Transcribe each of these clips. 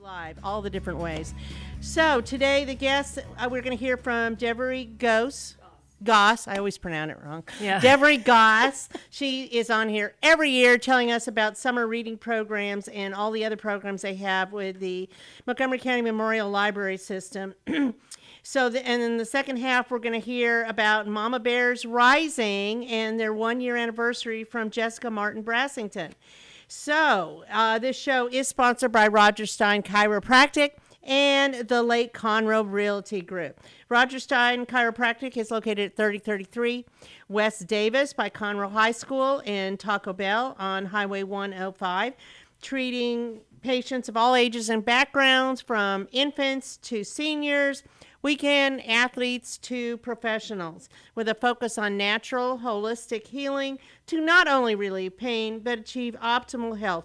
Live, all the different ways. So today the guests, we're going to hear from Devery Goss. I always pronounce it wrong. Yeah. Devery Goss. She is on here every year telling us about summer reading programs and all the other programs they have with the Montgomery County Memorial Library System. And in the second half, we're going to hear about Mama Bears Rising and their 1-year anniversary from Jessica Martin-Brassington. So this show is sponsored by Roger Stein Chiropractic and the late Conroe Realty Group. Roger Stein Chiropractic is located at 3033 West Davis by Conroe High School and Taco Bell on Highway 105, treating patients of all ages and backgrounds, from infants to seniors, weekend athletes to professionals, with a focus on natural, holistic healing to not only relieve pain, but achieve optimal health.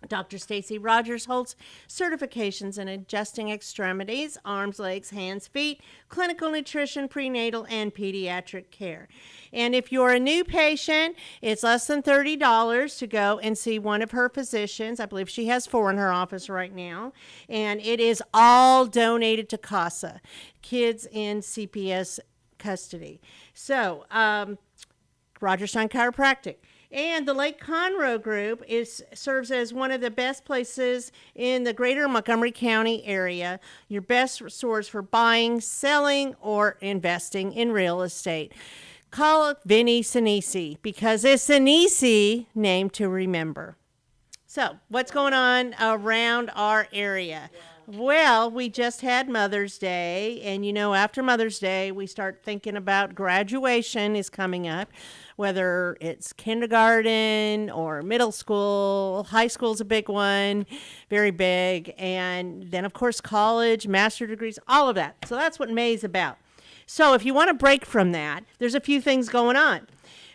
Dr. Stacy Rogers holds certifications in adjusting extremities, arms, legs, hands, feet, clinical nutrition, prenatal, and pediatric care. And if you're a new patient, it's less than $30 to go and see one of her physicians. I believe she has 4 in her office right now. And it is all donated to CASA, Kids in CPS Custody. So, Roger Stein Chiropractic. And the Lake Conroe Group serves as one of the best places in the greater Montgomery County area, your best source for buying, selling, or investing in real estate. Call Vinny Sinisi, because it's Sinisi, name to remember. So, what's going on around our area? Well, we just had Mother's Day, and after Mother's Day, we start thinking about graduation is coming up, whether it's kindergarten or middle school. High school's a big one, very big, and then, of course, college, master degrees, all of that. So that's what May's about. So if you want to break from that, there's a few things going on.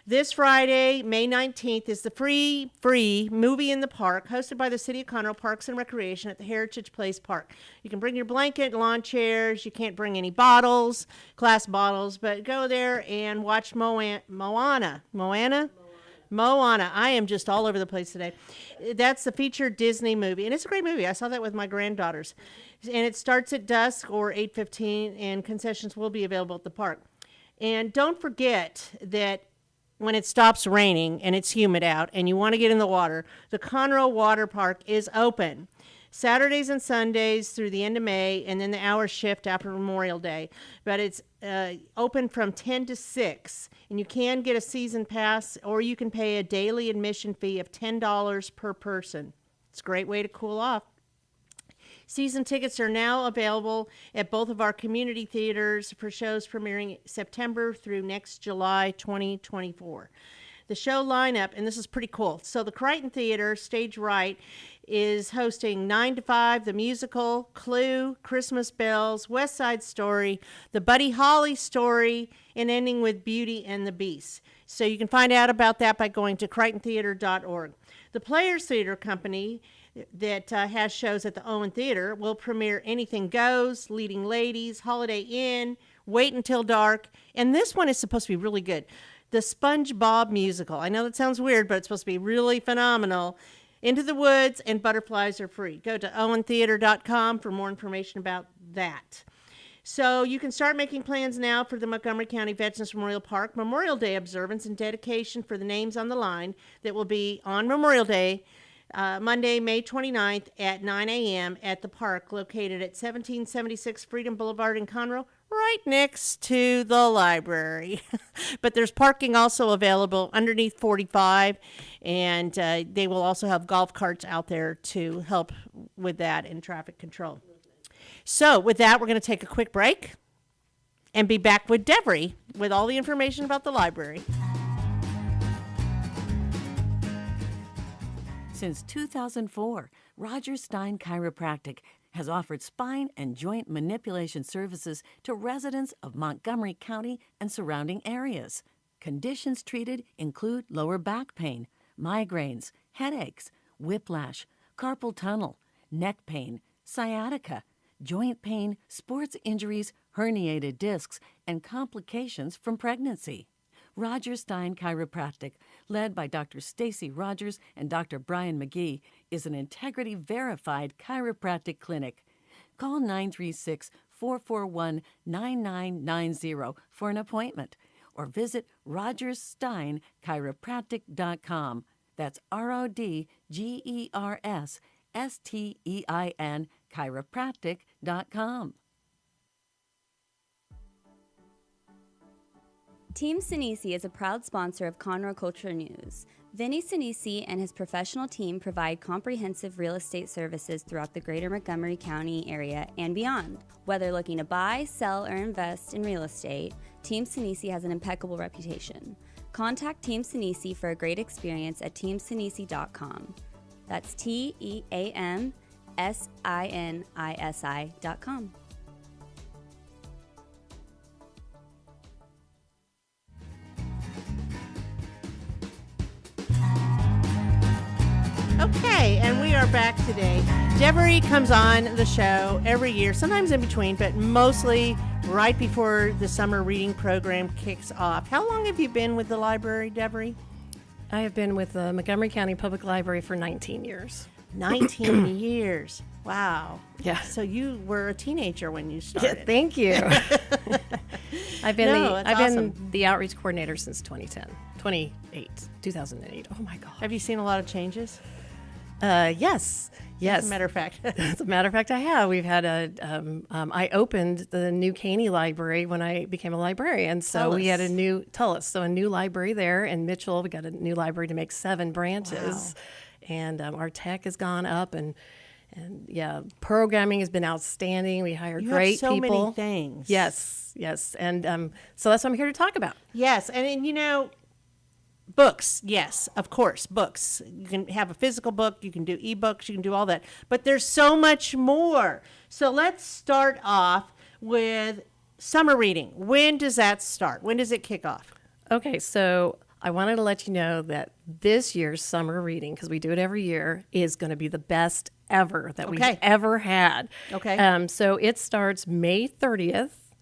This Friday, May 19th, is the free movie in the park, hosted by the City of Conroe Parks and Recreation at the Heritage Place Park. You can bring your blanket, lawn chairs. You can't bring any bottles, glass bottles, but go there and watch Moana. I am just all over the place today. That's the featured Disney movie, and it's a great movie. I saw that with my granddaughters. And it starts at dusk or 8:15, and concessions will be available at the park. And don't forget that when it stops raining and it's humid out and you want to get in the water, the Conroe Water Park is open Saturdays and Sundays through the end of May, and then the hours shift after Memorial Day. But it's open from 10 to 6, and you can get a season pass, or you can pay a daily admission fee of $10 per person. It's a great way to cool off. Season tickets are now available at both of our community theaters for shows premiering September through next July 2024. The show lineup, and this is pretty cool. So the Crichton Theater, Stage Right, is hosting 9 to 5, the musical, Clue, Christmas Bells, West Side Story, the Buddy Holly story, and ending with Beauty and the Beast. So you can find out about that by going to crichtontheater.org. The Players Theater Company that has shows at the Owen Theater will premiere Anything Goes, Leading Ladies, Holiday Inn, Wait Until Dark, and this one is supposed to be really good. The SpongeBob Musical. I know that sounds weird, but it's supposed to be really phenomenal. Into the Woods and Butterflies Are Free. Go to owentheater.com for more information about that. So you can start making plans now for the Montgomery County Veterans Memorial Park Memorial Day observance and dedication for the names on the line that will be on Memorial Day, Monday, May 29th at 9 a.m. at the park located at 1776 Freedom Boulevard in Conroe, right next to the library. But there's parking also available underneath 45, and they will also have golf carts out there to help with that and traffic control. So with that, we're going to take a quick break and be back with Devery with all the information about the library. Since 2004, Roger Stein Chiropractic has offered spine and joint manipulation services to residents of Montgomery County and surrounding areas. Conditions treated include lower back pain, migraines, headaches, whiplash, carpal tunnel, neck pain, sciatica, joint pain, sports injuries, herniated discs, and complications from pregnancy. Roger Stein Chiropractic, led by Dr. Stacy Rogers and Dr. Brian McGee, is an integrity-verified chiropractic clinic. Call 936-441-9990 for an appointment or visit rogerssteinchiropractic.com. That's RODGERSSTEIN chiropractic.com. Team Sinisi is a proud sponsor of Conroe Culture News. Vinny Sinisi and his professional team provide comprehensive real estate services throughout the greater Montgomery County area and beyond. Whether looking to buy, sell, or invest in real estate, Team Sinisi has an impeccable reputation. Contact Team Sinisi for a great experience at teamsinisi.com. That's TEAMSINISI.com. Okay, and we are back today. Devery comes on the show every year, sometimes in between, but mostly right before the summer reading program kicks off. How long have you been with the library, Devery? I have been with the Montgomery County Public Library for 19 years. 19 years. Wow. Yeah. So you were a teenager when you started. Yeah, thank you. I've been that's awesome. been the outreach coordinator since 2008. Oh my God. Have you seen a lot of changes? Yes. As a matter of fact. As a matter of fact, I have. We've had I opened the new Caney Library when I became a librarian. So we had a new library there in Mitchell. We got a new library to make 7 branches. Wow. And our tech has gone up and yeah, programming has been outstanding. We hired great people. people. Many things. Yes. And so that's what I'm here to talk about. Yes. And books, yes, of course, books. You can have a physical book, you can do ebooks, you can do all that. But there's so much more. So let's start off with summer reading. When does that start? When does it kick off? Okay, so I wanted to let you know that this year's summer reading, because we do it every year, is going to be the best ever that we've ever had. Okay. So it starts May 30th,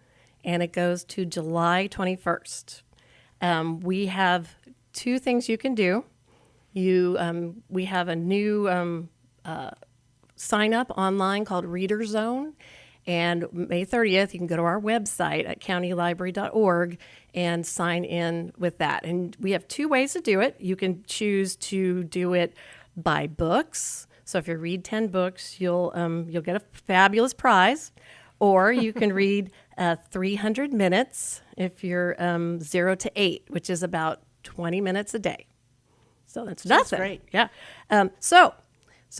and it goes to July 21st. We have 2 things you can do. We have a new sign up online called Reader Zone. And May 30th, you can go to our website at countylibrary.org and sign in with that. And we have 2 ways to do it. You can choose to do it by books. So if you read 10 books, you'll get a fabulous prize. Or you can read 300 minutes if you're 0 to 8, which is about 20 minutes a day. So that's nothing. Great. Yeah. So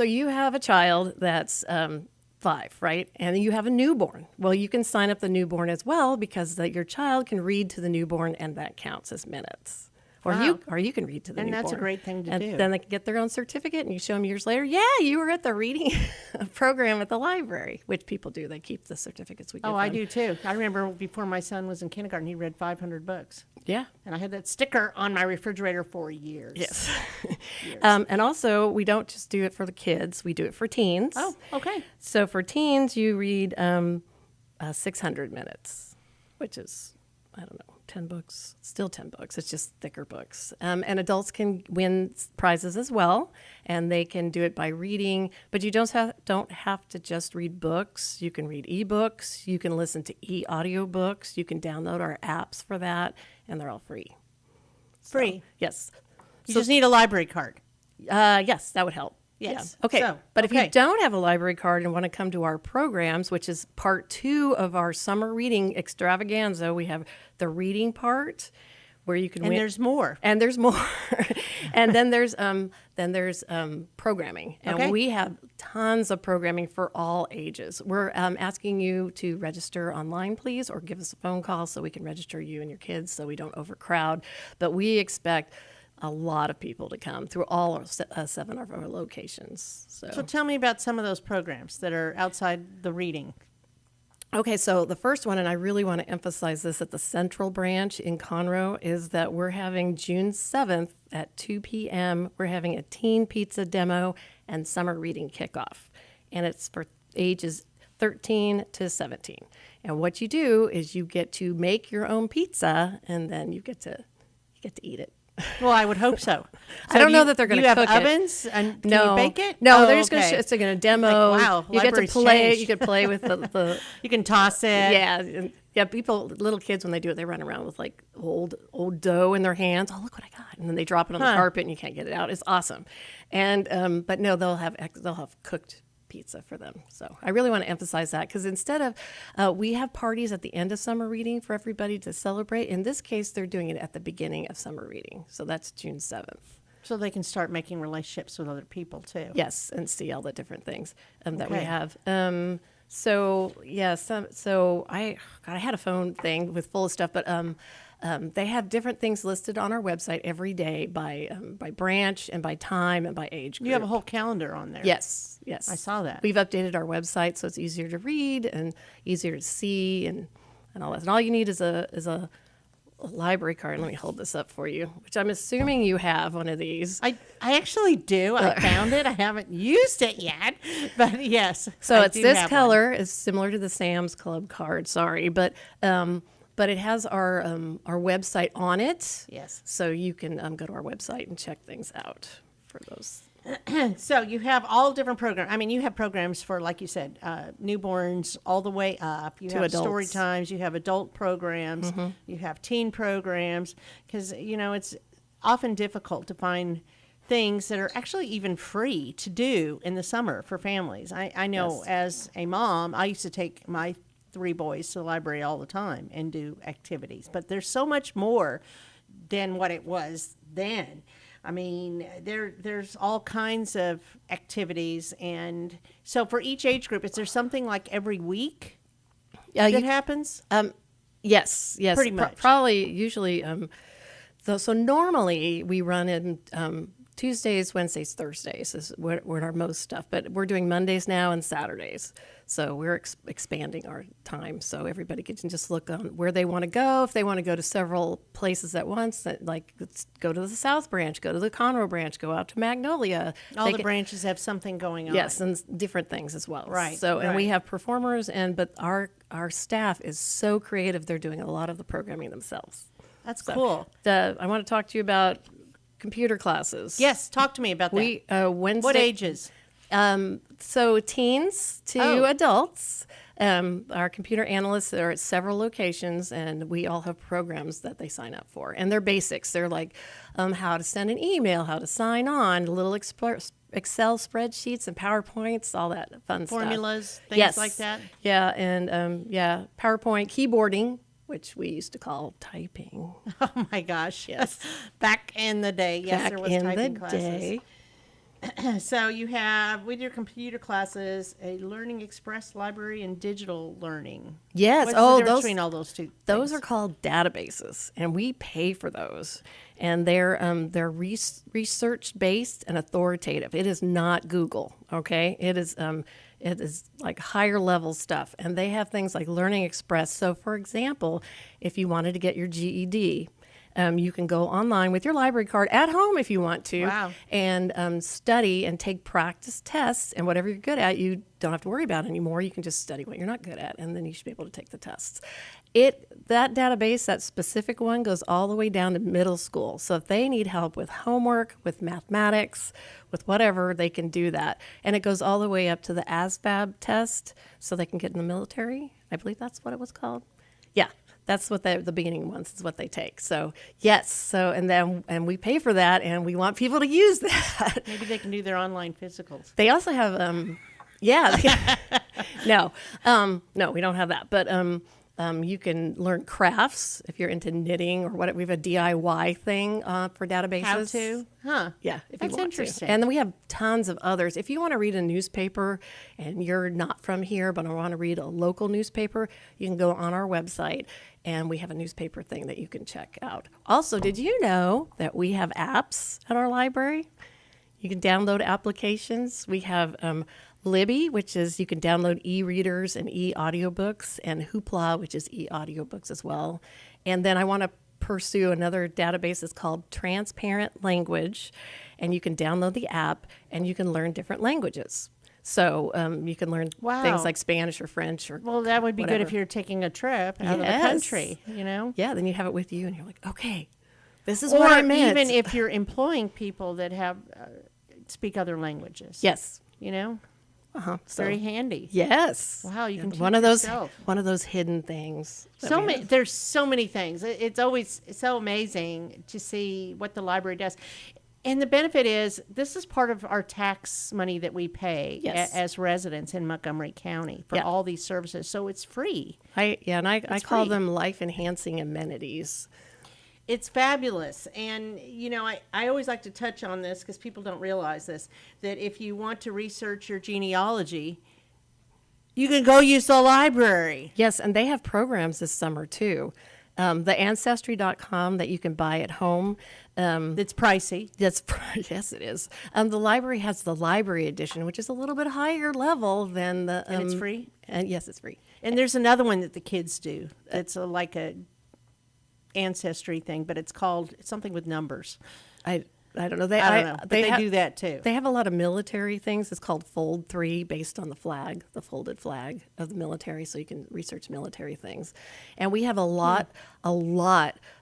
you have a child that's 5, right? And you have a newborn. Well, you can sign up the newborn as well because your child can read to the newborn and that counts as minutes. Or you can read to the newborn. And that's a great thing to do. And then they can get their own certificate and you show them years later, yeah, you were at the reading program at the library, which people do. They keep the certificates we give them. I do too. I remember before my son was in kindergarten, he read 500 books. Yeah. And I had that sticker on my refrigerator for years. Yes. And also, we don't just do it for the kids. We do it for teens. Oh, okay. So for teens, you read 600 minutes, which is, I don't know, 10 books, still 10 books. It's just thicker books. And adults can win prizes as well, and they can do it by reading. But you don't have to just read books. You can read ebooks. You can listen to e-audiobooks. You can download our apps for that, and they're all free. Free? Yes. You just need a library card. Yes, that would help. Yes. Yeah. Okay. So, but if you don't have a library card and want to come to our programs, which is part 2 of our summer reading extravaganza, we have the reading part where you can win. There's more. And there's more. And then there's programming. And we have tons of programming for all ages. We're asking you to register online, please, or give us a phone call so we can register you and your kids so we don't overcrowd. But we expect a lot of people to come through all 7 of our locations. So tell me about some of those programs that are outside the reading. Okay, so the first one, and I really want to emphasize this at the Central Branch in Conroe, is that we're having June 7th at 2 p.m. We're having a teen pizza demo and summer reading kickoff. And it's for ages 13 to 17. And what you do is you get to make your own pizza, and then you get to get to eat it. Well, I would hope so. I don't know that they're going to You cook have it. ovens and can No, you bake it? No, Oh, they're just going okay. to. It's going to demo. Like, wow, you get to library's play. changed. You could play with the You can toss it. yeah. People, little kids, when they do it, they run around with like old dough in their hands. Oh, look what I got! And then they drop it on the carpet, and you can't get it out. It's awesome. And but no, they'll have cooked pizza for them. So I really want to emphasize that, because instead of we have parties at the end of summer reading for everybody to celebrate. In this case, they're doing it at the beginning of summer reading. So that's June 7th. So they can start making relationships with other people too. Yes, and see all the different things that we Okay. have. So yes, so I had a phone thing with full of stuff, but they have different things listed on our website every day by branch and by time and by age group. You have a whole calendar on there. Yes. I saw that. We've updated our website so it's easier to read and easier to see and all that. And all you need is a library card. Let me hold this up for you, which I'm assuming you have one of these. I actually do. I found it. I haven't used it yet, but yes. So I it's do this have color. It's similar to the Sam's Club card. Sorry, but it has our website on it. Yes. So you can go to our website and check things out for those. So you have all different programs. I mean, you have programs for, like you said, newborns all the way up. You To have adults. story times. You have adult programs. You have teen programs. Because, it's often difficult to find things that are actually even free to do in the summer for families. I know Yes. as a mom, I used to take my 3 boys to the library all the time and do activities. But there's so much more than what it was then. I mean, there's all kinds of activities, and so for each age group, is there something like every week that happens? Yes. Pretty much. Probably, usually. So normally we run in Tuesdays, Wednesdays, Thursdays is what our most stuff. But we're doing Mondays now and Saturdays. So we're expanding our time so everybody can just look on where they want to go. If they want to go to several places at once, like let's go to the South Branch, go to the Conroe Branch, go out to Magnolia. All They the can- branches have something going on. Yes, and different things as well. Right, So, and we right. have performers, but our staff is so creative. They're doing a lot of the programming themselves. That's So, cool. I want to talk to you about computer classes. Yes, talk to me about We that. Wednesday. What ages? So teens to Oh. adults. Our computer analysts are at several locations, and we all have programs that they sign up for. And they're basics. They're like how to send an email, how to sign on, little Excel spreadsheets and PowerPoints, all that fun Formulas, stuff. things Yes. like that? Yeah, and PowerPoint keyboarding, which we used to call typing. Oh my gosh. Yes. Back in the day, yes, Back there was in typing the classes. day. So you have, with your computer classes, a Learning Express library and digital learning. Yes. What's the difference those between all those two Those things? are called databases, and we pay for those. And they're research based and authoritative. It is not Google, okay? It is like higher level stuff, and they have things like Learning Express. So, for example, if you wanted to get your GED, you can go online with your library card at home if you want to, Wow. and study and take practice tests, and whatever you're good at, you don't have to worry about anymore. You can just study what you're not good at, and then you should be able to take the tests. That database, that specific one, goes all the way down to middle school. So if they need help with homework, with mathematics, with whatever, they can do that. And it goes all the way up to the ASVAB test, so they can get in the military. I believe that's what it was called. Yeah. That's what the beginning ones is what they take. So yes, and we pay for that, and we want people to use that. Maybe they can do their online physicals. They also have no, we don't have that. But you can learn crafts if you're into knitting or what. We have a DIY thing for databases. How to? Huh. Yeah, if That's you want interesting. to. And then we have tons of others. If you want to read a newspaper and you're not from here, but I want to read a local newspaper, you can go on our website, and we have a newspaper thing that you can check out. Also, did you know that we have apps at our library? You can download applications. We have Libby, which is you can download e-readers and e-audiobooks, and Hoopla, which is e-audiobooks as well. And then I want to pursue another database that's called Transparent Language, and you can download the app and you can learn different languages. So you can learn Wow. things like Spanish or French or Well, that would be good if whatever. you're taking a trip out of the Yes. country, you know? Yeah, then you have it with you and you're like, okay, This is or what I meant. even if you're employing people that have speak other languages. Yes. You know, Uh-huh. So, very handy. yes. Wow, you can teach one of those yourself. one of those hidden things. that So we many, have. there's so many things. It's always so amazing to see what the library does. And the benefit is this is part of our tax money that we pay Yes. as residents in Montgomery County for Yeah. all these services. So it's free. I call free. them life enhancing amenities. It's fabulous. And, I always like to touch on this because people don't realize this, that if you want to research your genealogy, you can go use the library. Yes, and they have programs this summer too. The Ancestry.com that you can buy at home. It's pricey. Yes, it is. The library has the library edition, which is a little bit higher level than the. And it's free? And yes, it's free. And there's another one that the kids do. It's like a ancestry thing, but it's called something with numbers. I don't know. I don't know, but they do that too. They have a lot of military things. It's called Fold 3, based on the flag, the folded flag of the military, so you can research military things. And we have a lot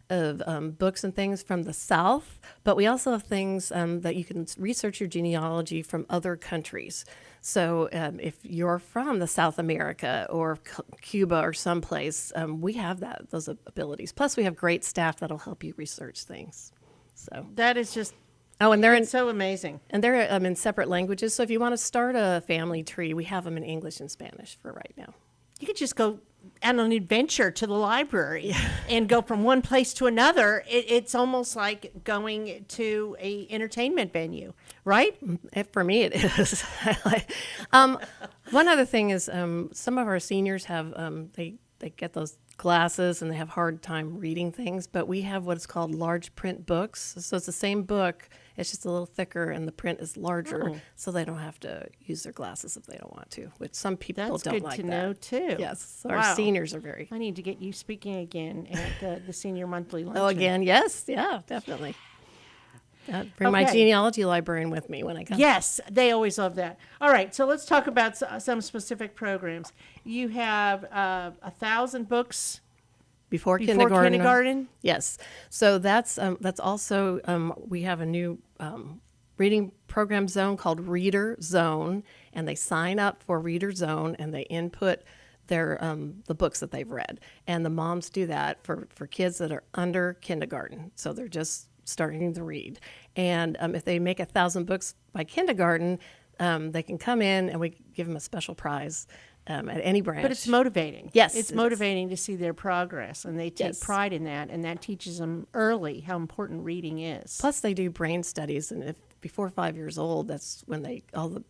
of books and things from the South, but we also have things that you can research your genealogy from other countries. So if you're from the South America or Cuba or someplace, we have those abilities. Plus, we have great staff that'll help you research things. So That is just and they're in so amazing. and they're in separate languages. So if you want to start a family tree, we have them in English and Spanish for right now. You could just go on an adventure to the library and go from one place to another. It's almost like going to a entertainment venue, right? For me, it is. One other thing is some of our seniors have they get those glasses and they have hard time reading things, but we have what's called large print books. So it's the same book, it's just a little thicker and the print is larger, so they don't have to use their glasses if they don't want to, which some people That's don't good like to that. know too. Yes, so Wow. our seniors are very. I need to get you speaking again at the senior monthly luncheon. Oh, again, yes, yeah, definitely. Bring my Okay. genealogy librarian with me when I come. Yes, they always love that. All right, so let's talk about some specific programs. You have 1,000 books Before before kindergarten. Yes. So that's also we have a new reading program zone called Reader Zone, and they sign up for Reader Zone and they input their the books that they've read, and the moms do that for kids that are under kindergarten. So they're just starting to read, and if they make 1,000 books by kindergarten, they can come in and we give them a special prize at any branch. But it's motivating. Yes, It's it is. motivating to see their progress, and they take Yes. pride in that, and that teaches them early how important reading is. Plus, they do brain studies, and if before 5 years old, that's when all the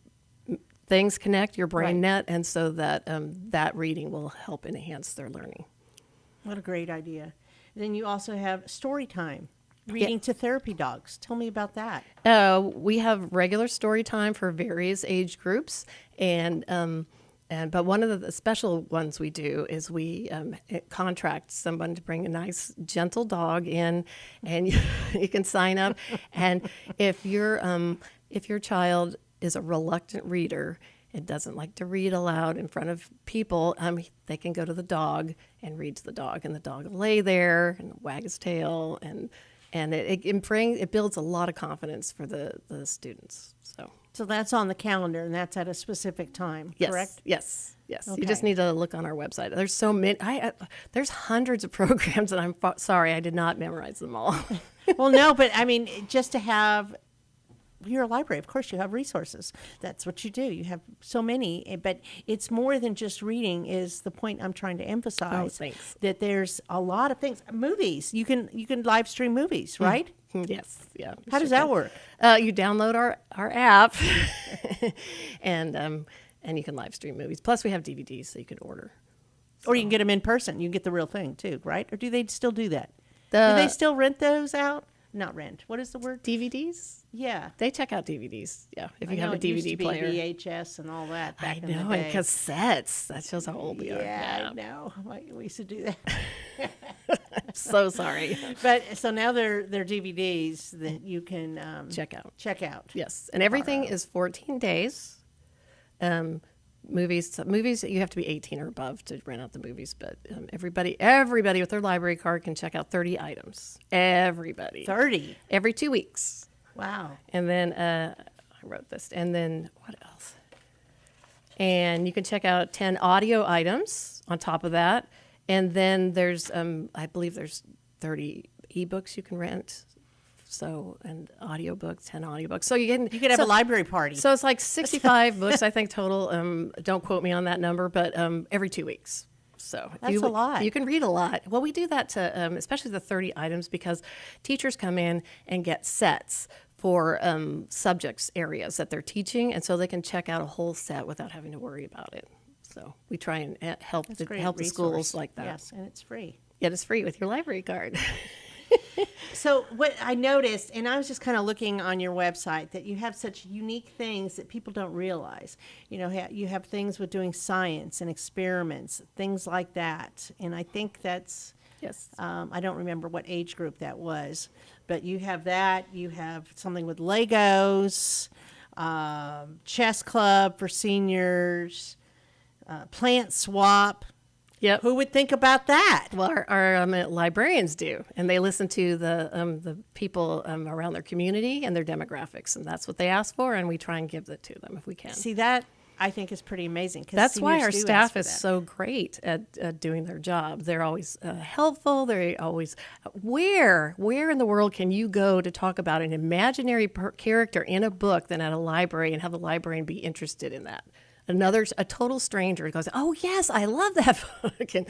things connect your brain Right. net, and so that that reading will help enhance their learning. What a great idea. Then you also have story time, reading to therapy dogs. Tell me about that. We have regular story time for various age groups, but one of the special ones we do is we contract someone to bring a nice, gentle dog in, and you can sign up. And if your child is a reluctant reader and doesn't like to read aloud in front of people, they can go to the dog and read to the dog, and the dog will lay there and wag his tail, and it builds a lot of confidence for the students. So that's on the calendar, and that's at a specific time, Yes, correct? yes. Okay. You just need to look on our website. There's so many. There's hundreds of programs, and I'm sorry I did not memorize them all. Well, no, but I mean, just to have, you're a library, of course you have resources. That's what you do. You have so many, but it's more than just reading is the point I'm trying to emphasize. Thanks. That there's a lot of things. Movies, you can live stream movies, right? Yes, yeah. How does that work? You download our app, and you can live stream movies. Plus, we have DVDs, so you can order. Or you can get them in person. You can get the real thing too, right? Or do they still do that? Do The they still rent those out? Not rent. What is the word? DVDs? Yeah. They check out DVDs. Yeah, if I you have know a it used DVD to be player. VHS and all that back I in know, the and day. cassettes. That shows how old we are. Yeah, I know. We used to do that. So sorry. But so now they're DVDs that you can Check out. Check out. Yes, and everything is 14 days. movies. So movies, you have to be 18 or above to rent out the movies. But everybody with their library card can check out 30 items. Everybody. 30. Every 2 weeks. Wow. And then I wrote this. And then what else? And you can check out 10 audio items on top of that. And then there's, I believe there's 30 ebooks you can rent. So, and audiobooks, 10 audiobooks. So you could have a library party. So it's like 65 books, I think, total. Don't quote me on that number, but every 2 weeks. So That's a lot. You can read a lot. Well, we do that to, especially the 30 items, because teachers come in and get sets for subjects areas that they're teaching, and so they can check out a whole set without having to worry about it. So we try and help the schools like that. Yes, and it's free. Yeah, it's free with your library card. So what I noticed, and I was just kind of looking on your website, that you have such unique things that people don't realize. You know, you have things with doing science and experiments, things like that. And I think that's, Yes. I don't remember what age group that was, but you have that. You have something with Legos, chess club for seniors, plant swap. Yep. Who would think about that? Well, our librarians do, and they listen to the people around their community and their demographics, and that's what they ask for, and we try and give that to them if we can. See, that I think is pretty amazing. 'Cause That's why seniors our do staff ask for is that. so great at doing their job. They're always helpful. They're always, where in the world can you go to talk about an imaginary character in a book than at a library and have the librarian be interested in that? A total stranger goes, oh, yes, I love that book. And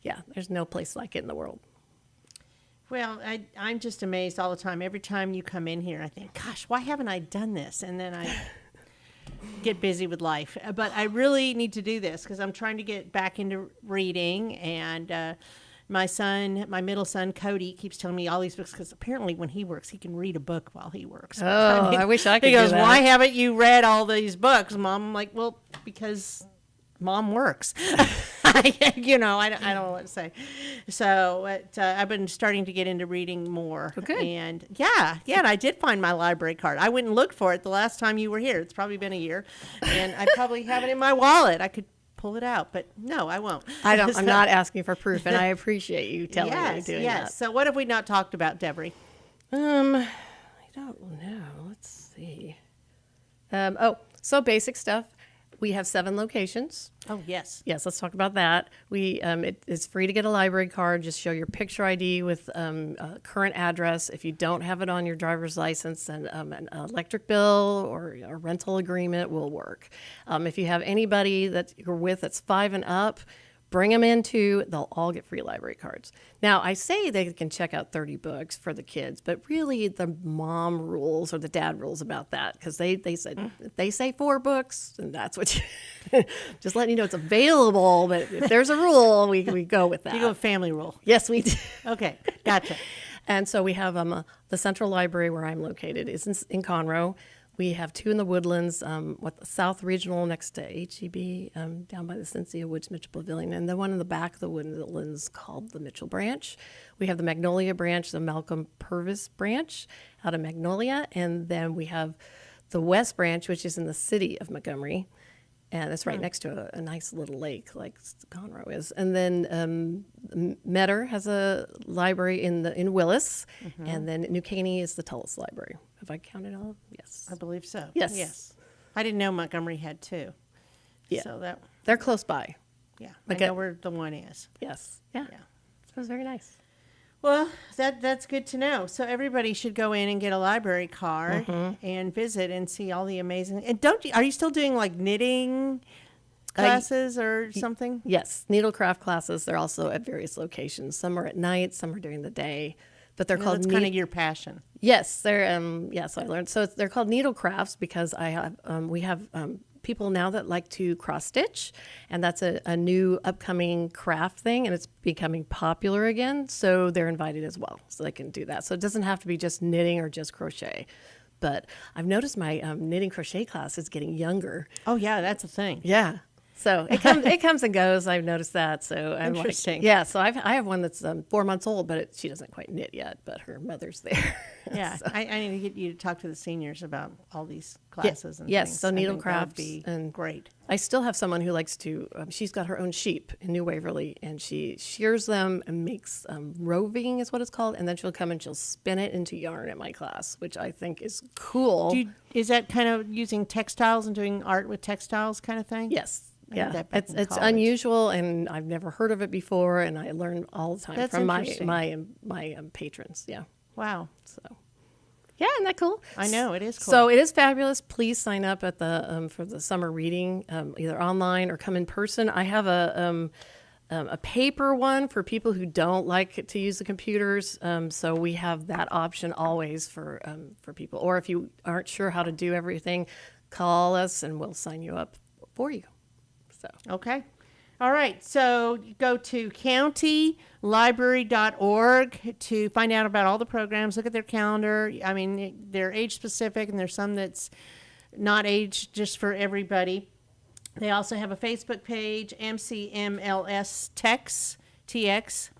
yeah, there's no place like it in the world. Well, I'm just amazed all the time. Every time you come in here, I think, gosh, why haven't I done this? And then I get busy with life. But I really need to do this because I'm trying to get back into reading. And my middle son, Cody, keeps telling me all these books because apparently when he works, he can read a book while he works. Oh, I wish I could He goes, do that. why haven't you read all these books, Mom? I'm like, well, because Mom works. I don't know what to say. So I've been starting to get into reading more. Oh, good. And and I did find my library card. I went and looked for it the last time you were here. It's probably been a year. And I probably have it in my wallet. I could pull it out, but no, I won't. I'm not asking for proof, and I appreciate you telling me doing that. So what have we not talked about, Devery? I don't know. Let's see. So basic stuff. We have 7 locations. Oh, yes. Yes, let's talk about that. It's free to get a library card. Just show your picture ID with a current address. If you don't have it on your driver's license, then an electric bill or a rental agreement will work. If you have anybody that you're with that's 5 and up, bring them in too. They'll all get free library cards. Now, I say they can check out 30 books for the kids, but really the mom rules or the dad rules about that because they said if they say 4 books, and that's what you just letting you know it's available. But if there's a rule, we go with that. You go with family rule. Yes, we do. Okay, gotcha. And so we have the central library where I'm located is in Conroe. We have 2 in the Woodlands, the South Regional next to HEB, down by the Sinisi Woods Mitchell Pavilion, and the one in the back of the Woodlands called the Mitchell Branch. We have the Magnolia Branch, the Malcolm Purvis Branch out of Magnolia, and then we have the West Branch, which is in the city of Montgomery, and it's right next to a nice little lake like Conroe is. And then Metter has a library in Willis, and then New Caney is the Tullis Library. Have I counted all? Yes. I believe so. Yes. I didn't know Montgomery had 2. Yeah. So they're close by. I Okay. know where the one is. Yes. Yeah. Yeah. That was very nice. Well, that's good to know. So everybody should go in and get a library card and visit and see all the amazing. And are you still doing like knitting classes or something? Yes. Needlecraft classes. They're also at various locations. Some are at night, some are during the day. But they're called That's kind of your passion. Yes, they're so I learned. So they're called needle crafts because we have people now that like to cross stitch, and that's a new upcoming craft thing, and it's becoming popular again. So they're invited as well, so they can do that. So it doesn't have to be just knitting or just crochet. But I've noticed my knitting crochet class is getting younger. Oh yeah, that's a thing. Yeah. So it comes and goes. I've noticed that. So I'm like, Interesting. yeah. So I have one that's 4 months old, but she doesn't quite knit yet. But her mother's there. Yeah, I need to get you to talk to the seniors about all these classes and yes, things. so I think needlecraft that would be and- great. I still have someone who likes to. She's got her own sheep in New Waverly, and she shears them and makes roving is what it's called. And then she'll come and she'll spin it into yarn at my class, which I think is cool. Is that kind of using textiles and doing art with textiles kind of thing? Yes. I did Yeah, that back it's in it's college. unusual, and I've never heard of it before, and I learn all the time That's from interesting. my patrons. Yeah, Wow. so yeah, isn't that cool? I know, it is cool. So it is fabulous. Please sign up at the for the summer reading, either online or come in person. I have a paper one for people who don't like to use the computers. So we have that option always for people. Or if you aren't sure how to do everything, call us and we'll sign you up for you. So Okay. All right. So you go to countylibrary.org to find out about all the programs. Look at their calendar. I mean, they're age specific, and there's some that's not age just for everybody. They also have a Facebook page, MCMLS Tex, TX,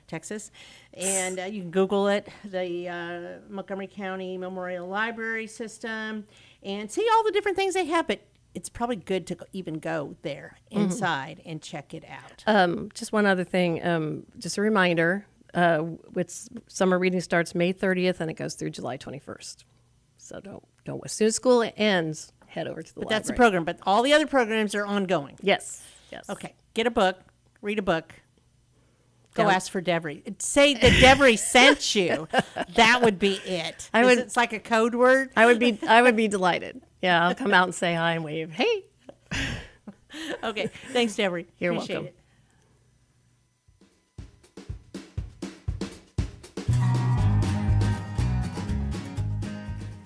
Texas. And you can Google it, the Montgomery County Memorial Library System, and see all the different things they have. But it's probably good to even go there inside and check it out. just one other thing, just a reminder, summer reading starts May 30th and it goes through July 21st. So don't as soon as school ends, head over to the library. That's the program, but all the other programs are ongoing. Yes. Okay, get a book, read a book. Go Yeah. ask for Devery. Say that Devery sent you. That would be it. It's like a code word. I would be delighted. Yeah, I'll come out and say hi and wave. Hey. Okay, thanks, Devery. You're Appreciate welcome. it.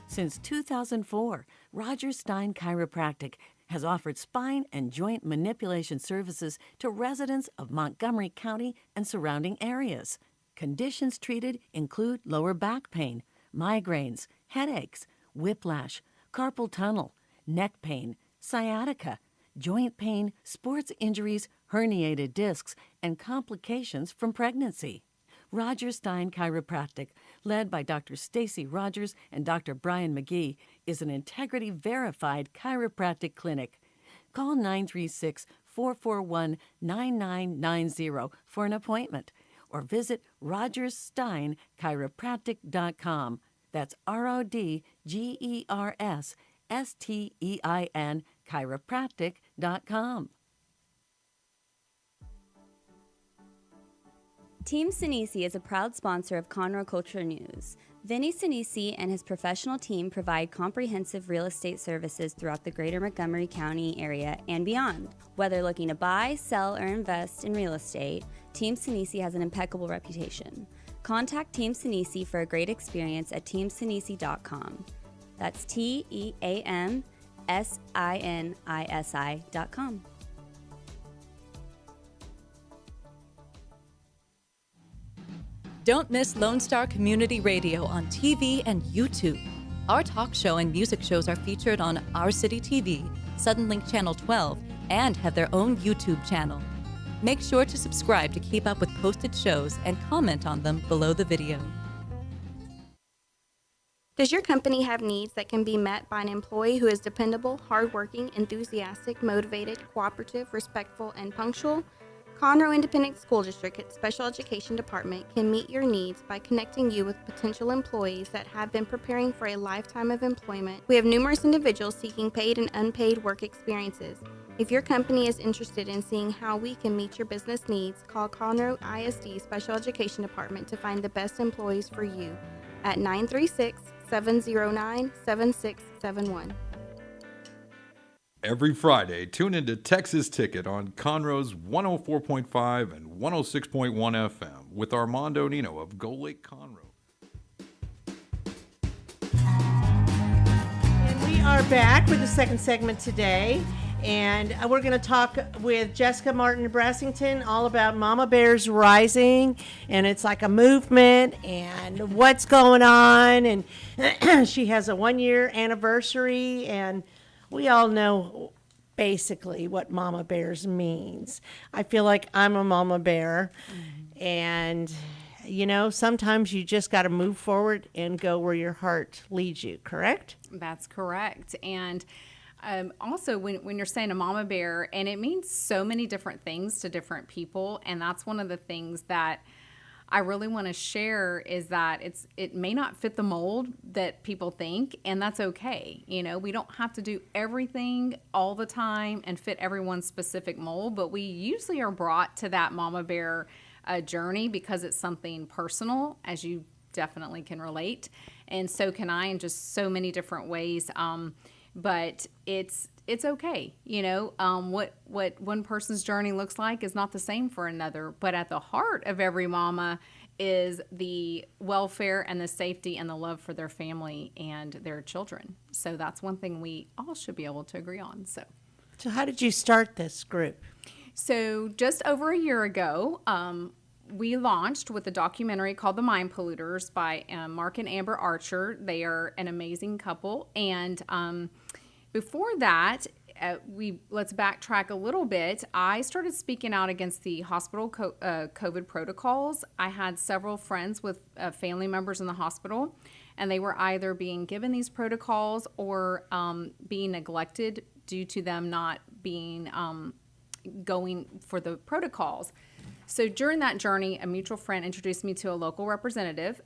Since 2004, Roger Stein Chiropractic has offered spine and joint manipulation services to residents of Montgomery County and surrounding areas. Conditions treated include lower back pain, migraines, headaches, whiplash, carpal tunnel, neck pain, sciatica, joint pain, sports injuries, herniated discs, and complications from pregnancy. Roger Stein Chiropractic, led by Dr. Stacy Rogers and Dr. Brian McGee, is an integrity-verified chiropractic clinic. Call 936-441-9990 for an appointment or visit rogerssteinchiropractic.com. That's RODGERSSTEIN chiropractic.com. Team Sinisi is a proud sponsor of Conroe Culture News. Vinny Sinisi and his professional team provide comprehensive real estate services throughout the greater Montgomery County area and beyond. Whether looking to buy, sell, or invest in real estate, Team Sinisi has an impeccable reputation. Contact Team Sinisi for a great experience at teamsinisi.com. That's TEAMSINISI.com. Don't miss Lone Star Community Radio on TV and YouTube. Our talk show and music shows are featured on Our City TV, Suddenlink Channel 12, and have their own YouTube channel. Make sure to subscribe to keep up with posted shows and comment on them below the video. Does your company have needs that can be met by an employee who is dependable, hardworking, enthusiastic, motivated, cooperative, respectful, and punctual? Conroe Independent School District Special Education Department can meet your needs by connecting you with potential employees that have been preparing for a lifetime of employment. We have numerous individuals seeking paid and unpaid work experiences. If your company is interested in seeing how we can meet your business needs, call Conroe ISD Special Education Department to find the best employees for you at 936-709-7671. Every Friday, tune into Texas Ticket on Conroe's 104.5 and 106.1 FM with Armando Nino of Gold Lake Conroe. And we are back with the second segment today. And we're going to talk with Jessica Martin-Brassington all about Mama Bears Rising. And it's like a movement and what's going on. And she has a 1-year anniversary. And we all know basically what mama bears means. I feel like I'm a mama bear, and sometimes you just got to move forward and go where your heart leads you, correct? That's correct. And also, when you're saying a mama bear, and it means so many different things to different people, and that's one of the things that I really want to share is that it may not fit the mold that people think, and that's okay. We don't have to do everything all the time and fit everyone's specific mold, but we usually are brought to that mama bear journey because it's something personal, as you definitely can relate, and so can I in just so many different ways. But it's okay. What one person's journey looks like is not the same for another. But at the heart of every mama is the welfare and the safety and the love for their family and their children. So that's one thing we all should be able to agree on. So how did you start this group? So just over a year ago, we launched with a documentary called The Mind Polluters by Mark and Amber Archer. They are an amazing couple. And before that, let's backtrack a little bit. I started speaking out against the hospital COVID protocols. I had several friends with family members in the hospital, and they were either being given these protocols or being neglected due to them not being going for the protocols. So during that journey, a mutual friend introduced me to a local representative.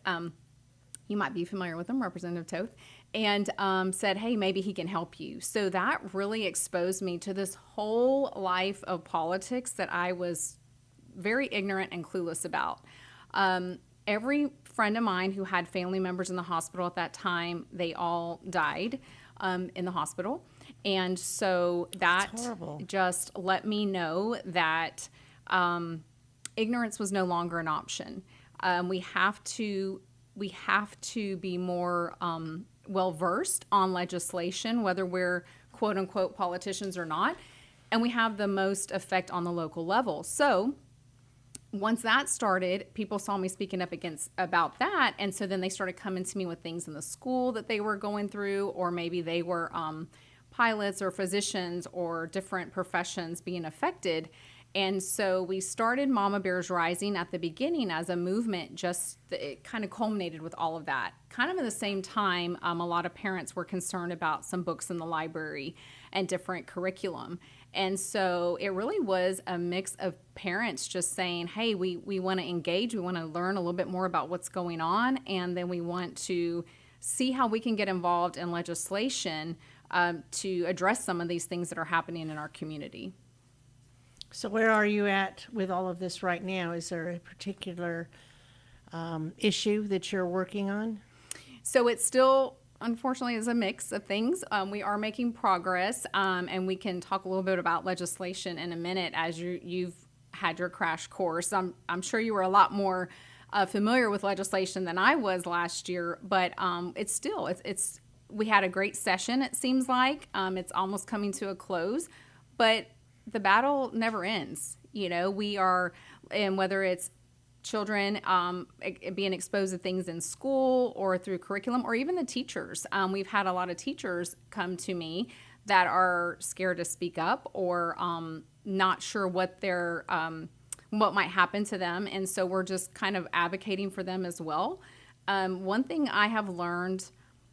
You might be familiar with him, Representative Toth, and said, hey, maybe he can help you. So that really exposed me to this whole life of politics that I was very ignorant and clueless about. Every friend of mine who had family members in the hospital at that time, they all died in the hospital. And so that just let me know that ignorance was no longer an option. We have to be more well-versed on legislation, whether we're quote-unquote politicians or not, and we have the most effect on the local level. So once that started, people saw me speaking up about that, and so then they started coming to me with things in the school that they were going through, or maybe they were pilots or physicians or different professions being affected. And so we started Mama Bears Rising at the beginning as a movement, it kind of culminated with all of that. Kind of at the same time, a lot of parents were concerned about some books in the library and different curriculum. And so it really was a mix of parents just saying, hey, we want to engage, we want to learn a little bit more about what's going on, and then we want to see how we can get involved in legislation to address some of these things that are happening in our community. So where are you at with all of this right now? Is there a particular issue that you're working on? So it's still, unfortunately, is a mix of things. We are making progress, and we can talk a little bit about legislation in a minute as you've had your crash course. I'm sure you were a lot more familiar with legislation than I was last year, but it's we had a great session, it seems like. It's almost coming to a close, but the battle never ends. We are, and whether it's children being exposed to things in school or through curriculum, or even the teachers. We've had a lot of teachers come to me that are scared to speak up or not sure what might happen to them. And so we're just kind of advocating for them as well. One thing I have learned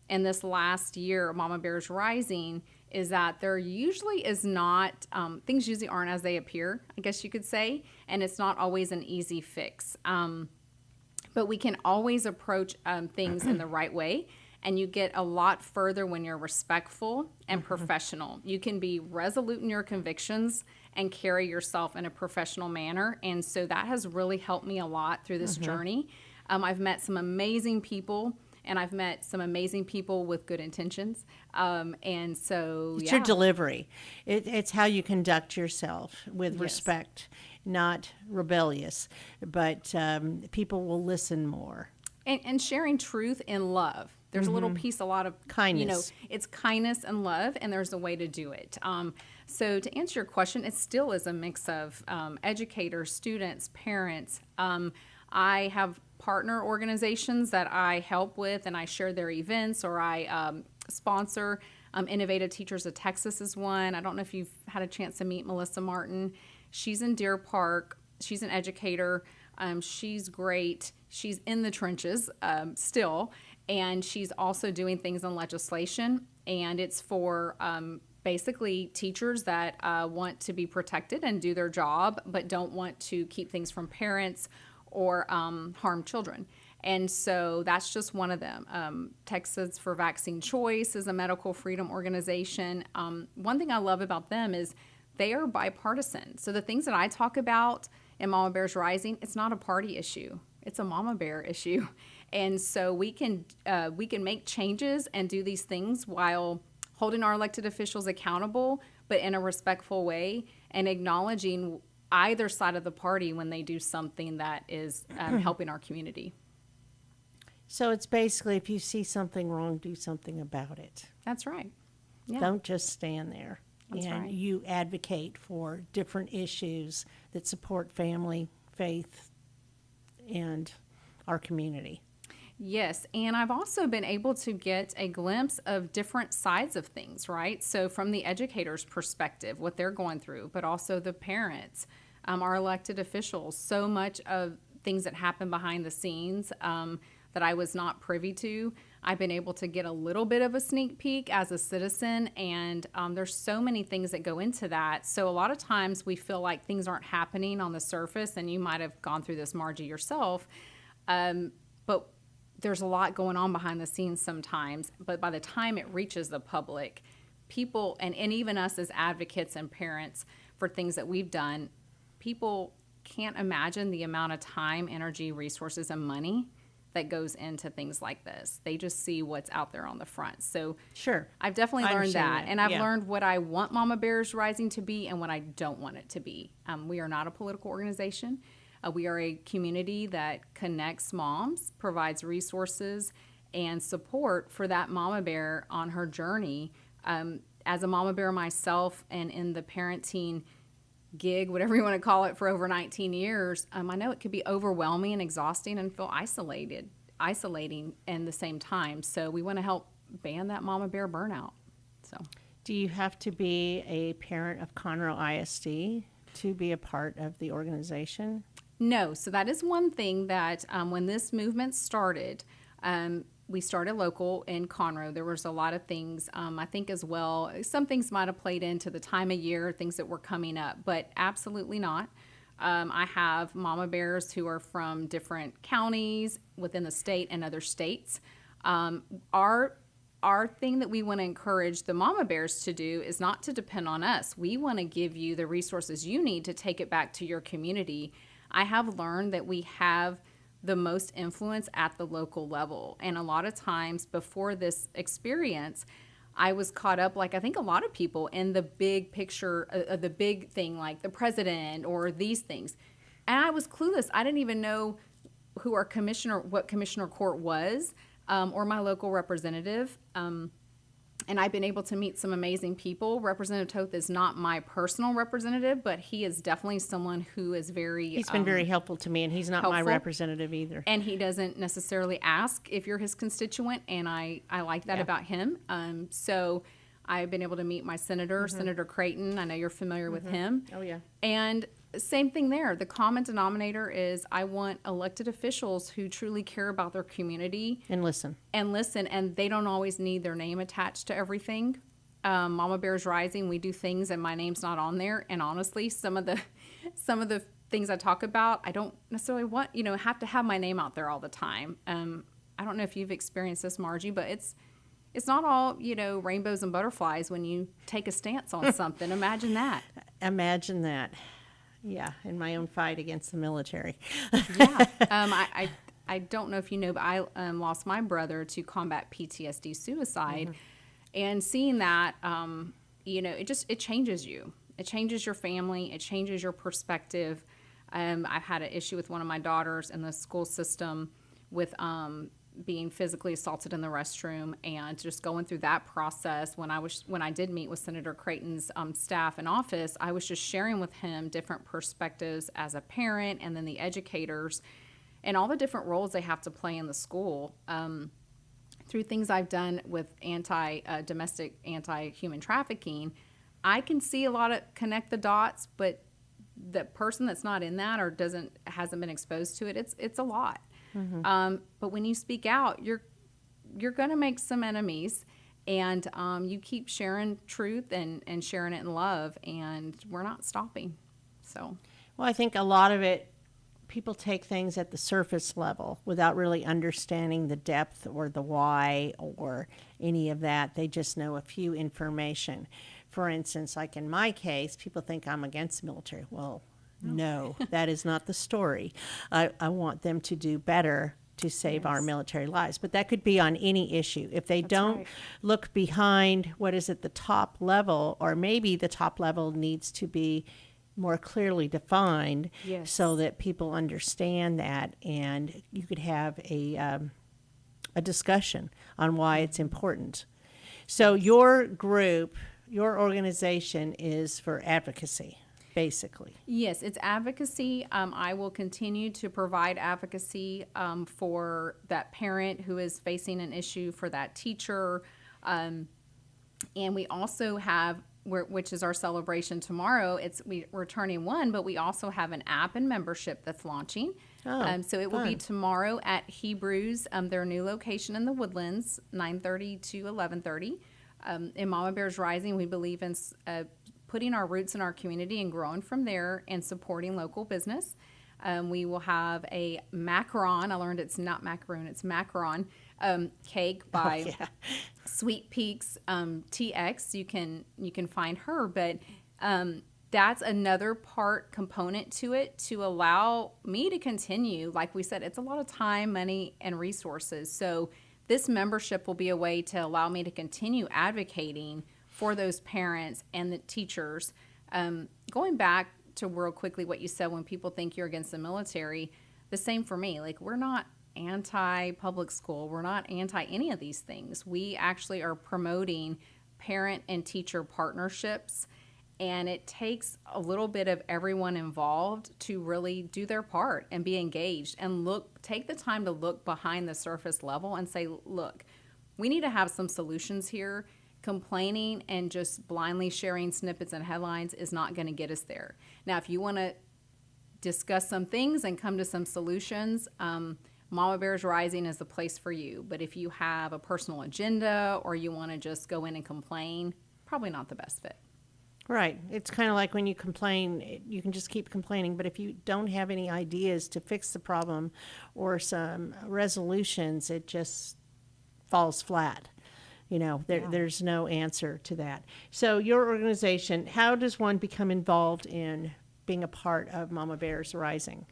in this last year, Mama Bears Rising, is that there usually is not, things usually aren't as they appear, I guess you could say, and it's not always an easy fix. But we can always approach things in the right way, and you get a lot further when you're respectful and professional. You can be resolute in your convictions and carry yourself in a professional manner, and so that has really helped me a lot through this journey. I've met some amazing people, and I've met some amazing people with good intentions. And so, it's your delivery. It's how you conduct yourself with respect, not rebellious. But people will listen more. And sharing truth in love. There's a little piece, a lot of kindness. It's kindness and love, and there's a way to do it. So to answer your question, it still is a mix of educators, students, parents. I have partner organizations that I help with, and I share their events, or I sponsor Innovative Teachers of Texas is one. I don't know if you've had a chance to meet Melissa Martin. She's in Deer Park. She's an educator. She's great. She's in the trenches still, and she's also doing things in legislation, and it's for basically teachers that want to be protected and do their job, but don't want to keep things from parents or harm children. And so that's just one of them. Texas for Vaccine Choice is a medical freedom organization. One thing I love about them is they are bipartisan. So the things that I talk about in Mama Bears Rising, it's not a party issue. It's a mama bear issue. And so we can make changes and do these things while holding our elected officials accountable, but in a respectful way, and acknowledging either side of the party when they do something that is helping our community. So it's basically, if you see something wrong, do something about it. That's right. Yeah. Don't just stand there. That's and right. You advocate for different issues that support family, faith, and our community. Yes, and I've also been able to get a glimpse of different sides of things, right? So from the educator's perspective, what they're going through, but also the parents, our elected officials, so much of things that happen behind the scenes that I was not privy to. I've been able to get a little bit of a sneak peek as a citizen, and there's so many things that go into that. So a lot of times we feel like things aren't happening on the surface, and you might have gone through this, Margie, yourself, but there's a lot going on behind the scenes sometimes. But by the time it reaches the public, people, and even us as advocates and parents for things that we've done, people can't imagine the amount of time, energy, resources, and money that goes into things like this. They just see what's out there on the front. So Sure. I've definitely I learned understand that. that. And I've Yeah. learned what I want Mama Bears Rising to be and what I don't want it to be. We are not a political organization. We are a community that connects moms, provides resources and support for that mama bear on her journey. As a mama bear myself and in the parenting gig, whatever you want to call it, for over 19 years, I know it could be overwhelming and exhausting and feel isolating in the same time. So we want to help ban that mama bear burnout. So Do you have to be a parent of Conroe ISD to be a part of the organization? no, so that is one thing that when this movement started, we started local in Conroe. There was a lot of things, I think as well. Some things might have played into the time of year, things that were coming up, but absolutely not. I have mama bears who are from different counties within the state and other states. Our thing that we want to encourage the mama bears to do is not to depend on us. We want to give you the resources you need to take it back to your community. I have learned that we have the most influence at the local level. And a lot of times before this experience, I was caught up, like I think a lot of people, in the big picture, the big thing like the president or these things. And I was clueless. I didn't even know who our commissioner, what Commissioner Court was, or my local representative. And I've been able to meet some amazing people. Representative Toth is not my personal representative, but he is definitely someone who is very... He's been very helpful to me, and he's not my helpful. representative either. And he doesn't necessarily ask if you're his constituent, and I like that Yeah. about him. So I've been able to meet my senator, Senator Creighton. I know you're familiar with him. Oh, yeah. And same thing there. The common denominator is I want elected officials who truly care about their community And listen. and listen, and they don't always need their name attached to everything. Mama Bears Rising, we do things and my name's not on there. And honestly, some of the things I talk about, I don't necessarily want, have to have my name out there all the time. I don't know if you've experienced this, Margie, but it's not all, rainbows and butterflies when you take a stance on something. Imagine that. Imagine that. Yeah, in my own fight against the military. Yeah. I don't know if you know, but I lost my brother to combat PTSD suicide. And seeing that, it changes you. It changes your family. It changes your perspective. I've had an issue with one of my daughters in the school system with being physically assaulted in the restroom, and just going through that process. When I did meet with Senator Creighton's staff in office, I was just sharing with him different perspectives as a parent, and then the educators and all the different roles they have to play in the school through things I've done with domestic anti-human trafficking, I can see a lot of connect the dots, but the person that's not in that or hasn't been exposed to it, it's a lot. But when you speak out, you're going to make some enemies, and you keep sharing truth and sharing it in love, and we're not stopping. So, Well, I think a lot of it, people take things at the surface level without really understanding the depth or the why or any of that. They just know a few information. For instance, like in my case, people think I'm against the military. Well, no, that is not the story. I want them to do better to save our military lives. But that could be on any issue. If they don't look behind what is at the top level, or maybe the top level needs to be more clearly defined so that people understand that, and you could have a discussion on why it's important. So your group, your organization is for advocacy, basically. yes, it's advocacy. I will continue to provide advocacy for that parent who is facing an issue, for that teacher. And we also have, which is our celebration tomorrow, we're turning 1, but we also have an app and membership that's launching. So it will be tomorrow at Hebrews, their new location in the Woodlands, 9:30 to 11:30. In Mama Bears Rising, we believe in putting our roots in our community and growing from there and supporting local business. We will have a macaron. I learned it's not macaroon, it's macaron cake by Sweet Peaks TX. You can find her, but that's another component to it to allow me to continue. Like we said, it's a lot of time, money, and resources. So this membership will be a way to allow me to continue advocating for those parents and the teachers. Going back to real quickly what you said, when people think you're against the military, the same for me. Like, we're not anti-public school. We're not anti any of these things. We actually are promoting parent and teacher partnerships, and it takes a little bit of everyone involved to really do their part and be engaged and take the time to look behind the surface level and say, look, we need to have some solutions here. Complaining and just blindly sharing snippets and headlines is not going to get us there. Now, if you want to discuss some things and come to some solutions, Mama Bears Rising is the place for you. But if you have a personal agenda or you want to just go in and complain, probably not the best fit. Right. It's kind of like when you complain, you can just keep complaining, but if you don't have any ideas to fix the problem or some resolutions, it just falls flat. You know, there's no answer to that. So your organization, how does one become involved in being a part of Mama Bears Rising?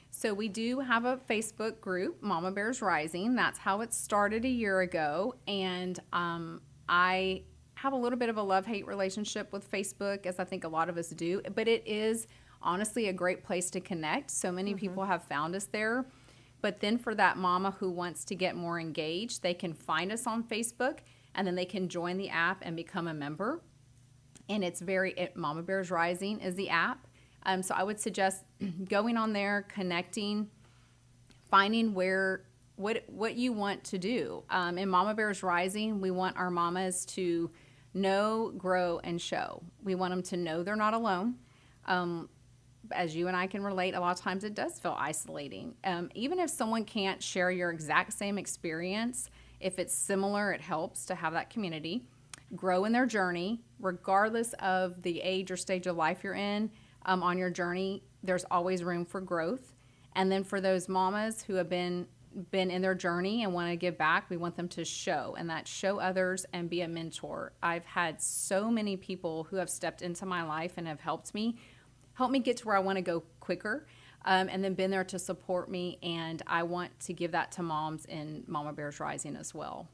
So we do have a Facebook group, Mama Bears Rising. That's how it started a year ago. And I have a little bit of a love-hate relationship with Facebook, as I think a lot of us do. But it is honestly a great place to connect. So many people have found us there. But then for that mama who wants to get more engaged, they can find us on Facebook, and then they can join the app and become a member. And it's Mama Bears Rising is the app. So I would suggest going on there, connecting, finding what you want to do. In Mama Bears Rising, we want our mamas to know, grow, and show. We want them to know they're not alone. As you and I can relate, a lot of times it does feel isolating. Even if someone can't share your exact same experience, if it's similar, it helps to have that community. Grow in their journey, regardless of the age or stage of life you're in. On your journey, there's always room for growth. And then for those mamas who have been in their journey and want to give back, we want them to show others and be a mentor. I've had so many people who have stepped into my life and have helped me get to where I want to go quicker, and then been there to support me. And I want to give that to moms in Mama Bears Rising as well.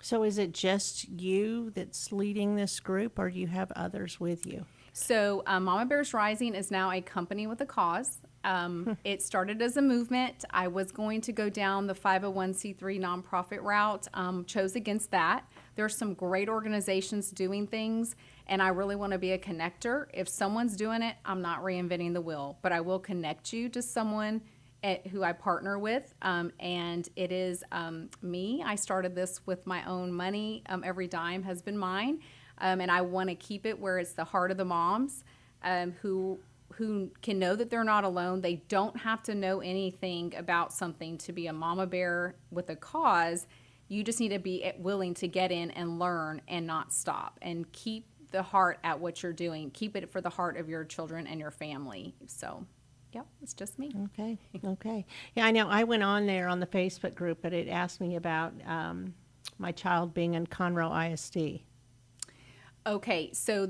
So is it just you that's leading this group, or do you have others with you? So Mama Bears Rising is now a company with a cause. It started as a movement. I was going to go down the 501c3 nonprofit route, chose against that. There's some great organizations doing things, and I really want to be a connector. If someone's doing it, I'm not reinventing the wheel, but I will connect you to someone who I partner with, and it is me. I started this with my own money. Every dime has been mine, and I want to keep it where it's the heart of the moms who can know that they're not alone. They don't have to know anything about something to be a mama bear with a cause. You just need to be willing to get in and learn and not stop, and keep the heart at what you're doing. Keep it for the heart of your children and your family. So, yep, it's just me. Okay. Okay. Yeah, I know. I went on there on the Facebook group, but it asked me about my child being in Conroe ISD. Okay, so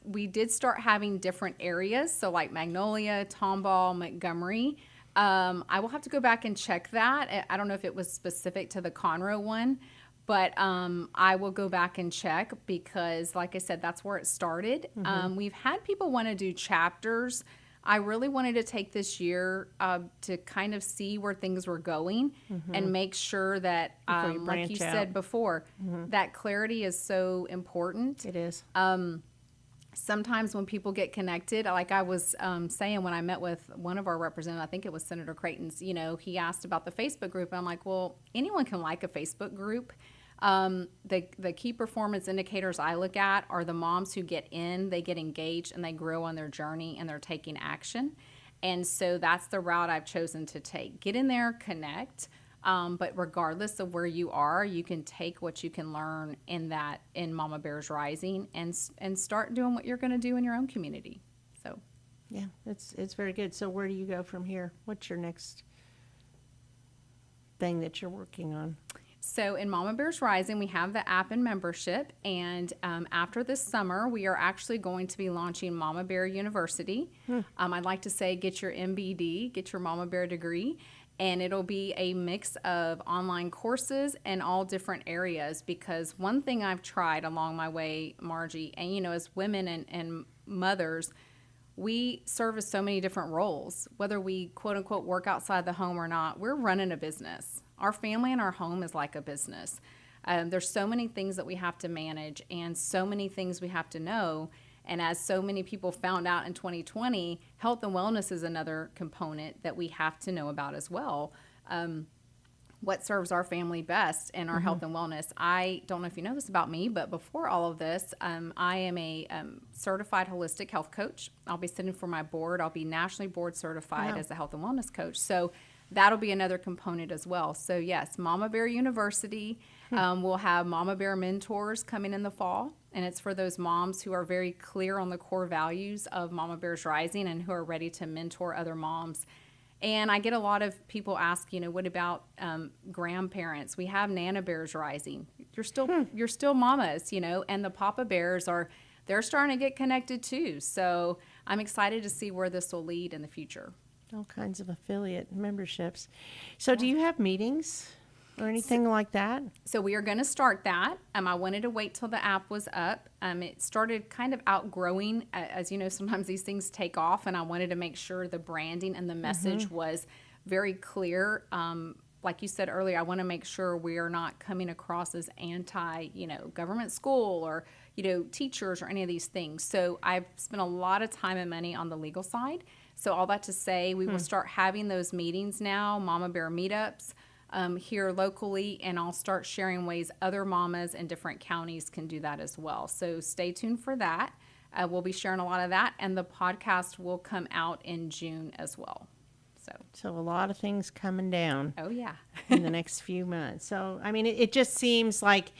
we did start having different areas. So like Magnolia, Tomball, Montgomery. I will have to go back and check that. I don't know if it was specific to the Conroe one, but I will go back and check because, like I said, that's where it started. We've had people want to do chapters. I really wanted to take this year to kind of see where things were going and make sure that, like you said before, that clarity is so important. It is. Sometimes when people get connected, like I was saying when I met with one of our representatives, I think it was Senator Creighton's, he asked about the Facebook group. And I'm like, well, anyone can like a Facebook group. The key performance indicators I look at are the moms who get in, they get engaged, and they grow on their journey, and they're taking action. And so that's the route I've chosen to take. Get in there, connect. But regardless of where you are, you can take what you can learn in Mama Bears Rising and start doing what you're going to do in your own community. So, yeah, it's very good. So where do you go from here? What's your next thing that you're working on? So in Mama Bears Rising, we have the app and membership. And after this summer, we are actually going to be launching Mama Bear University. I'd like to say get your MBD, get your Mama Bear degree. And it'll be a mix of online courses and all different areas, because one thing I've tried along my way, Margie, and as women and mothers, we service so many different roles. Whether we quote unquote work outside the home or not, we're running a business. Our family and our home is like a business. There's so many things that we have to manage and so many things we have to know. And as so many people found out in 2020, health and wellness is another component that we have to know about as well. What serves our family best in our health and wellness. I don't know if you know this about me, but before all of this, I am a certified holistic health coach. I'll be sitting for my board. I'll be nationally board certified as a health and wellness coach. So that'll be another component as well. So yes, Mama Bear University. We'll have Mama Bear mentors coming in the fall. And it's for those moms who are very clear on the core values of Mama Bears Rising and who are ready to mentor other moms. And I get a lot of people ask, what about grandparents? We have Nana Bears Rising. You're still mamas, and the Papa Bears they're starting to get connected too. So I'm excited to see where this will lead in the future. All kinds of affiliate memberships. So do you have meetings or anything like that? So we are going to start that. I wanted to wait till the app was up. It started kind of outgrowing. As you know, sometimes these things take off, and I wanted to make sure the branding and the message was very clear. Like you said earlier, I want to make sure we are not coming across as anti, government school or, teachers or any of these things. So I've spent a lot of time and money on the legal side. So all that to say, we will start having those meetings now, Mama Bear meetups, here locally, and I'll start sharing ways other mamas in different counties can do that as well. So stay tuned for that. We'll be sharing a lot of that, and the podcast will come out in June as well. So a lot of things coming down. Oh, yeah. in the next few months. So, I mean, it just seems like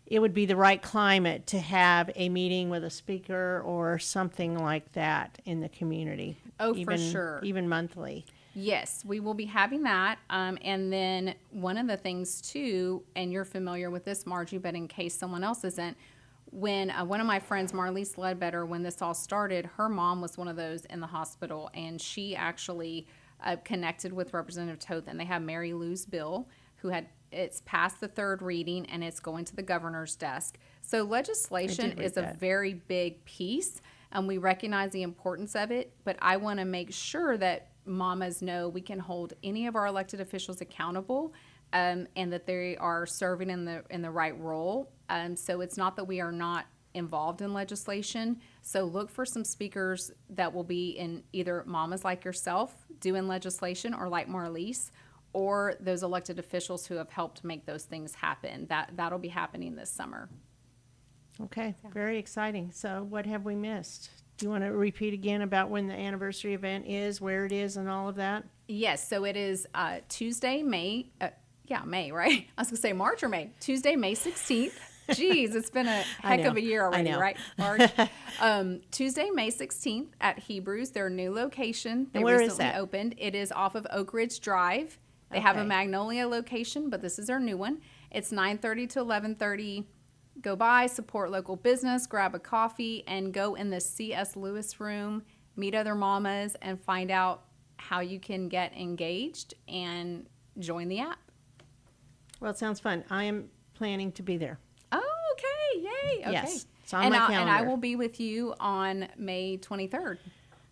it would be the right climate to have a meeting with a speaker or something like that in the community. Oh, for sure. Even monthly. Yes, we will be having that. And then one of the things, too, and you're familiar with this, Margie, but in case someone else isn't, when one of my friends, Marlise Ledbetter, when this all started, her mom was one of those in the hospital, and she actually connected with Representative Toth, and they have Mary Lou's bill, it's passed the third reading, and it's going to the governor's desk. So legislation is a very big piece, and we recognize the importance of it, but I want to make sure that mamas know we can hold any of our elected officials accountable, and that they are serving in the right role. So it's not that we are not involved in legislation. So look for some speakers that will be in either mamas like yourself doing legislation, or like Marlise, or those elected officials who have helped make those things happen. That'll be happening this summer. Okay, very exciting. So what have we missed? Do you want to repeat again about when the anniversary event is, where it is, and all of that? Yes, so it is Tuesday, May, right? I was going to say March or May. Tuesday, May 16th. Jeez, it's been a heck of a year already, right, March? Tuesday, May 16th at Hebrews, their new location. They where is recently that? opened. It is off of Oak Ridge Drive. They have a Okay. Magnolia location, but this is their new one. It's 9:30 to 11:30. Go by, support local business, grab a coffee, and go in the C.S. Lewis room, meet other mamas, and find out how you can get engaged and join the app. Well, it sounds fun. I am planning to be there. Oh, okay. Yay. Okay. Yes, it's on and my And I calendar. will be with you on May 23rd.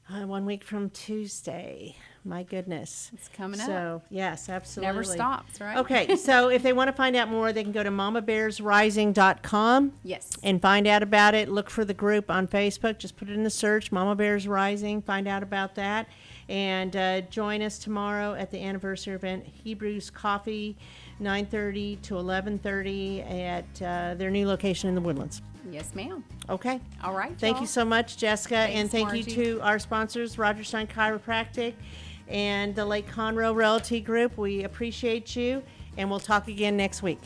1 week from Tuesday. My goodness. It's coming up. So, yes, absolutely. Never stops, right? Okay, so if they want to find out more, they can go to mamabearsrising.com. Yes. And find out about it. Look for the group on Facebook. Just put it in the search, Mama Bears Rising. Find out about that. And join us tomorrow at the anniversary event, Hebrews Coffee, 9:30 to 11:30 at their new location in the Woodlands. Yes, ma'am. Okay. All right. Thank y'all. you so much, Jessica. And Thanks, thank you Margie. to our sponsors, Roger Stein Chiropractic and the Lake Conroe Realty Group. We appreciate you, and we'll talk again next week.